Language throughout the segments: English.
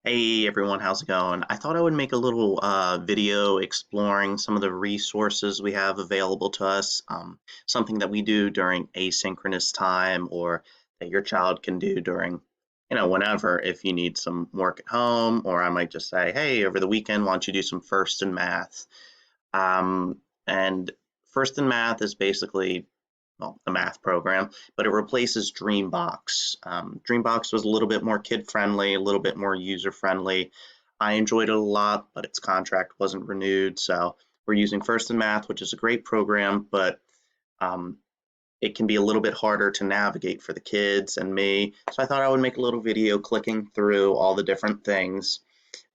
Hey everyone, how's it going? I thought I would make a little video exploring some of the resources we have available to us, something that we do during asynchronous time or that your child can do during, whenever if you need some work at home, or I might just say, hey, over the weekend, why don't you do some First in Math? And First in Math is basically, well, a math program, but it replaces Dreambox. Dreambox was a little bit more kid friendly, a little bit more user friendly. I enjoyed it a lot, but its contract wasn't renewed. So we're using First in Math, which is a great program, but um, it can be a little bit harder to navigate for the kids and me. So I thought I would make a little video clicking through all the different things.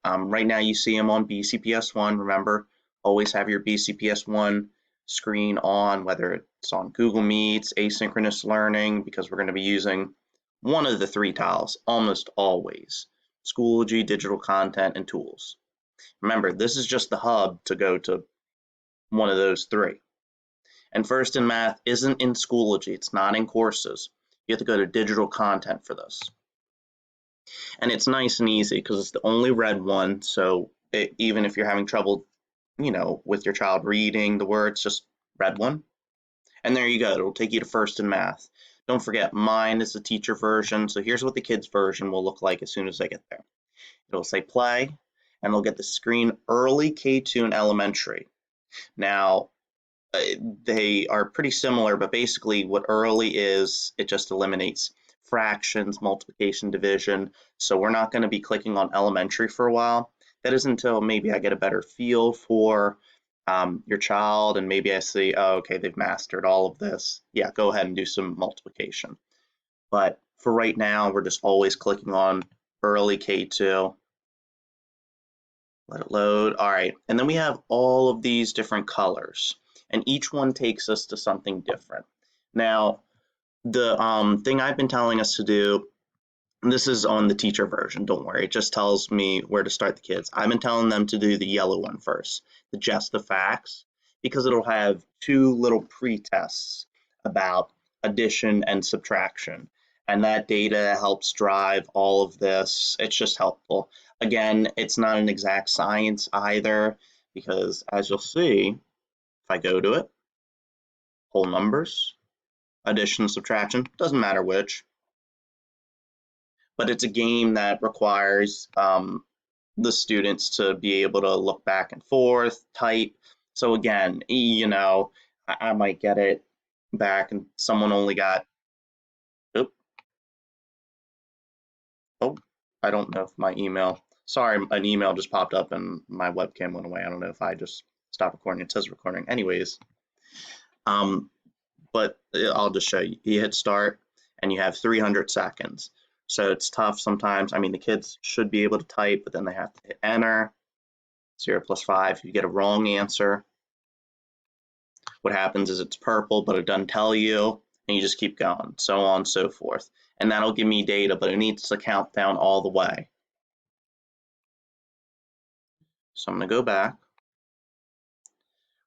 Right now you see them on BCPS1. Remember, always have your BCPS1 screen on, whether it's on Google Meets, asynchronous learning, because we're going to be using one of the three tiles almost always. Schoology, digital content, and tools. Remember, this is just the hub to go to one of those three. And First in Math isn't in Schoology, it's not in courses. You have to go to digital content for this. And it's nice and easy because it's the only red one. So even if you're having trouble, with your child reading the words, just red one. And there you go. It'll take you to First in Math. Don't forget, mine is the teacher version. So here's what the kids version will look like as soon as they get there. It'll say play, and they'll get the screen early K2 and elementary. Now, they are pretty similar, but basically what early is, it just eliminates fractions, multiplication, division. So we're not going to be clicking on elementary for a while. That is until maybe I get a better feel for your child and maybe I see, oh, okay, they've mastered all of this. Yeah, go ahead and do some multiplication. But for right now, we're just always clicking on early K2. Let it load. All right. And then we have all of these different colors, and each one takes us to something different. Now, the thing I've been telling us to do, this is on the teacher version, don't worry, it just tells me where to start the kids. I've been telling them to do the yellow one first, the just the facts, because it'll have two little pre-tests about addition and subtraction. And that data helps drive all of this. It's just helpful. Again, it's not an exact science either, because as you'll see, if I go to it, whole numbers, addition, subtraction, doesn't matter which, but it's a game that requires the students to be able to look back and forth, type. So again, I might get it back and someone only got, oh, oh, I don't know if my email, sorry, an email just popped up and my webcam went away. I don't know if I just stopped recording. It says recording. Anyways, um, but I'll just show you. You hit start and you have 300 seconds. So it's tough sometimes. I mean, the kids should be able to type, but then they have to hit enter. 0 plus 5. If you get a wrong answer, what happens is it's purple, but it doesn't tell you, and you just keep going, so on and so forth. And that'll give me data, but it needs to count down all the way. So I'm going to go back.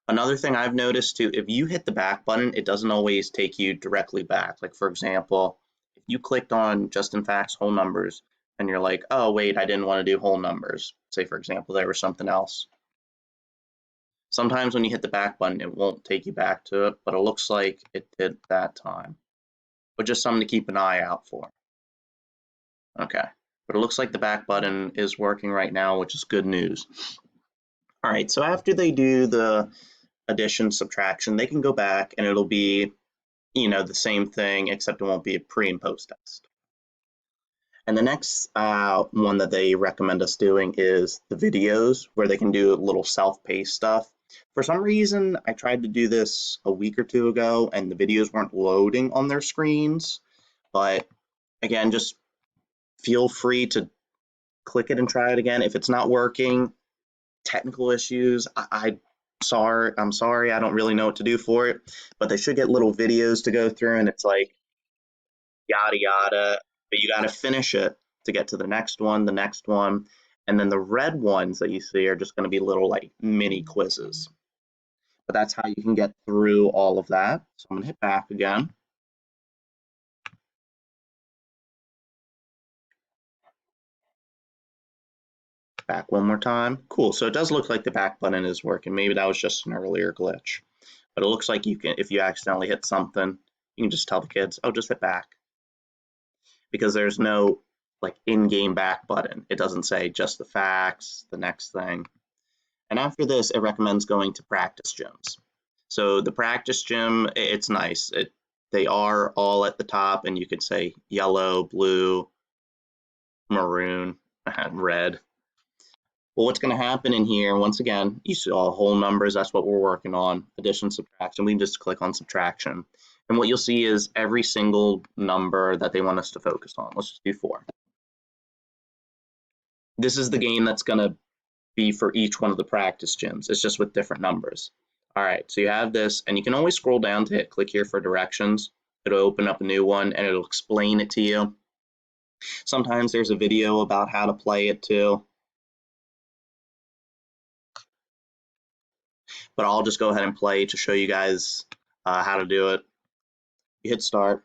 Another thing I've noticed too, if you hit the back button, it doesn't always take you directly back. Like for example, if you clicked on just in facts whole numbers and you're like, oh wait, I didn't want to do whole numbers. Say for example, there was something else. Sometimes when you hit the back button, it won't take you back to it, but it looks like it did that time. But just something to keep an eye out for. Okay, but it looks like the back button is working right now, which is good news. All right, so after they do the addition, subtraction, they can go back and it'll be, the same thing, except it won't be a pre and post test. And the next one that they recommend us doing is the videos, where they can do little self-paced stuff. For some reason, I tried to do this a week or two ago, and the videos weren't loading on their screens. But again, just feel free to click it and try it again. If it's not working, technical issues, I'm sorry, I don't really know what to do for it. But they should get little videos to go through, and it's like yada yada, but you got to finish it to get to the next one, and then the red ones that you see are just going to be little like mini quizzes. But that's how you can get through all of that. So I'm going to hit back again. Back one more time. Cool. So it does look like the back button is working. Maybe that was just an earlier glitch. But it looks like you can, if you accidentally hit something, you can just tell the kids, oh, just hit back. Because there's no like in-game back button. It doesn't say just the facts, the next thing. And after this, it recommends going to practice gyms. So the practice gym, it's nice. They are all at the top, and you could say yellow, blue, maroon, and red. Well, what's going to happen in here, once again, you see all whole numbers, that's what we're working on, addition, subtraction. We can just click on subtraction. And what you'll see is every single number that they want us to focus on. Let's just do 4. This is the game that's going to be for each one of the practice gyms. It's just with different numbers. All right, so you have this, and you can always scroll down to hit click here for directions. It'll open up a new one, and it'll explain it to you. Sometimes there's a video about how to play it too. But I'll just go ahead and play to show you guys how to do it. You hit start.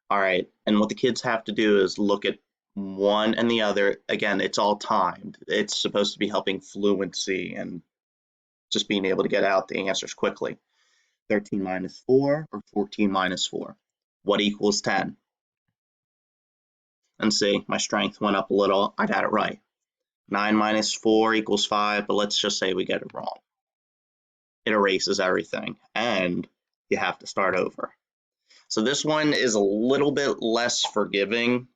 All right, and what the kids have to do is look at one and the other. Again, it's all timed. It's supposed to be helping fluency and just being able to get out the answers quickly. 13 minus 4 or 14 minus 4. What equals 10? And see, my strength went up a little. I got it right. 9 minus 4 equals 5, but let's just say we get it wrong. It erases everything, and you have to start over. So this one is a little bit less forgiving,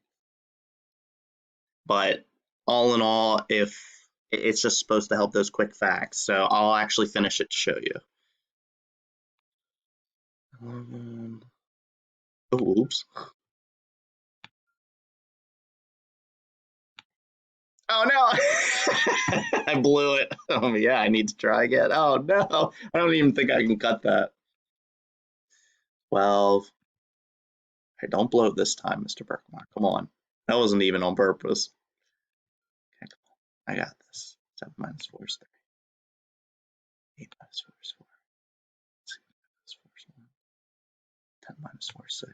but all in all, if it's just supposed to help those quick facts. So I'll actually finish it to show you. Oh, oops. Oh no! I blew it. Oh yeah, I need to try again. Oh no! I don't even think I can cut that. 12. Hey, don't blow it this time, Mr. Berkmar. Come on. That wasn't even on purpose. Okay, come on. I got this. 7 minus 4 is 3. 8 minus 4 is 4. 6 minus 4 is 1. 10 minus 4 is 6.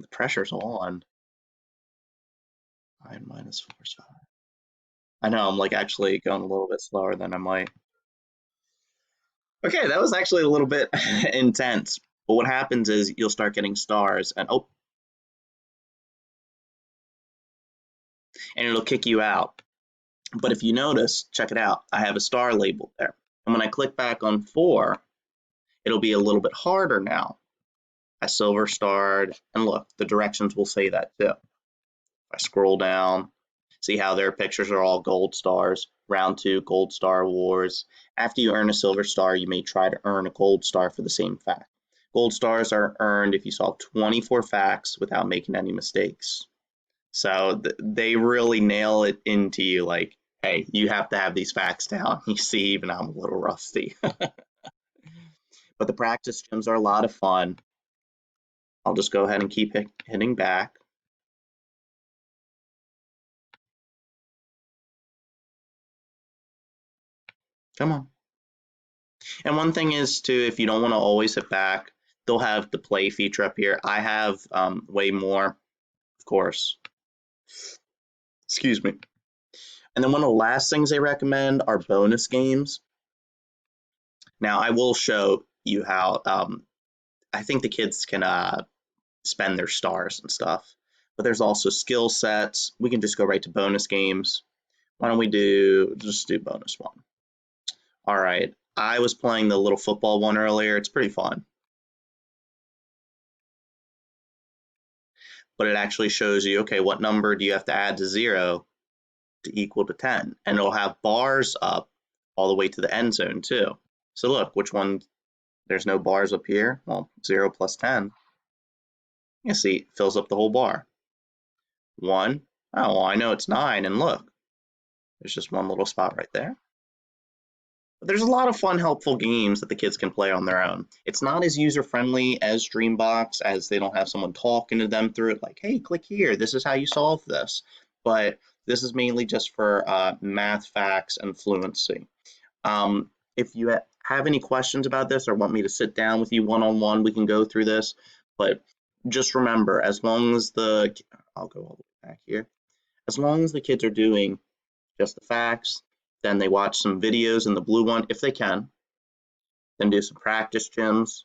The pressure's on. 9 minus 4 is 5. I know, I'm like actually going a little bit slower than I might. Okay, that was actually a little bit intense. But what happens is you'll start getting stars and oh, and it'll kick you out. But if you notice, check it out, I have a star labeled there. And when I click back on 4, it'll be a little bit harder now. I silver starred, and look, the directions will say that too. If I scroll down, see how their pictures are all gold stars. Round 2, Gold Star Wars. After you earn a silver star, you may try to earn a gold star for the same fact. Gold stars are earned if you solve 24 facts without making any mistakes. So they really nail it into you like, hey, you have to have these facts down. You see, even I'm a little rusty. But the practice gyms are a lot of fun. I'll just go ahead and keep hitting back. Come on. And one thing is too, if you don't want to always hit back, they'll have the play feature up here. I have way more, of course. Excuse me. And then one of the last things they recommend are bonus games. Now I will show you how I think the kids can spend their stars and stuff. But there's also skill sets. We can just go right to bonus games. Why don't we just do bonus one? All right. I was playing the little football one earlier. It's pretty fun. But it actually shows you, okay, what number do you have to add to 0 to equal to 10? And it'll have bars up all the way to the end zone too. So look, which one, there's no bars up here. Well, 0 plus 10. You see, it fills up the whole bar. 1, oh, well, I know it's 9, and look, there's just one little spot right there. But there's a lot of fun, helpful games that the kids can play on their own. It's not as user-friendly as Dreambox, as they don't have someone talking to them through it, like, hey, click here, this is how you solve this. But this is mainly just for math, facts, and fluency. If you have any questions about this or want me to sit down with you one-on-one, we can go through this. But just remember, as long as I'll go all the way back here. As long as the kids are doing just the facts. Then they watch some videos in the blue one if they can. Then do some practice gyms.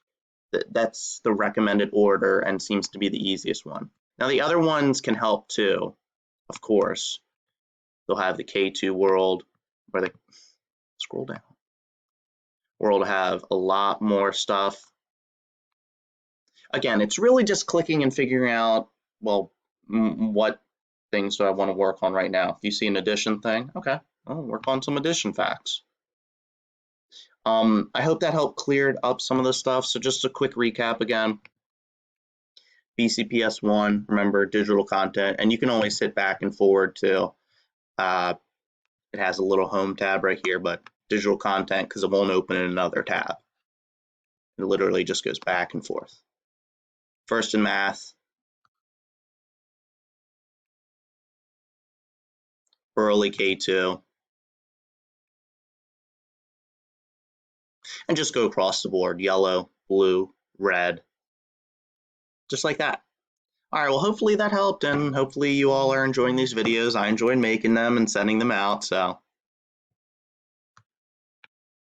That's the recommended order and seems to be the easiest one. Now the other ones can help too, of course. They'll have the K2 World, where they scroll down. World will have a lot more stuff. Again, it's really just clicking and figuring out, well, what things do I want to work on right now. If you see an addition thing, okay, I'll work on some addition facts. I hope that helped clear up some of the stuff. So just a quick recap again. BCPS 1, remember, digital content, and you can always hit back and forward too. It has a little home tab right here, but digital content, because it won't open in another tab. It literally just goes back and forth. First in math, early K2, and just go across the board, yellow, blue, red, just like that. All right, well, hopefully that helped, and hopefully you all are enjoying these videos. I enjoyed making them and sending them out, so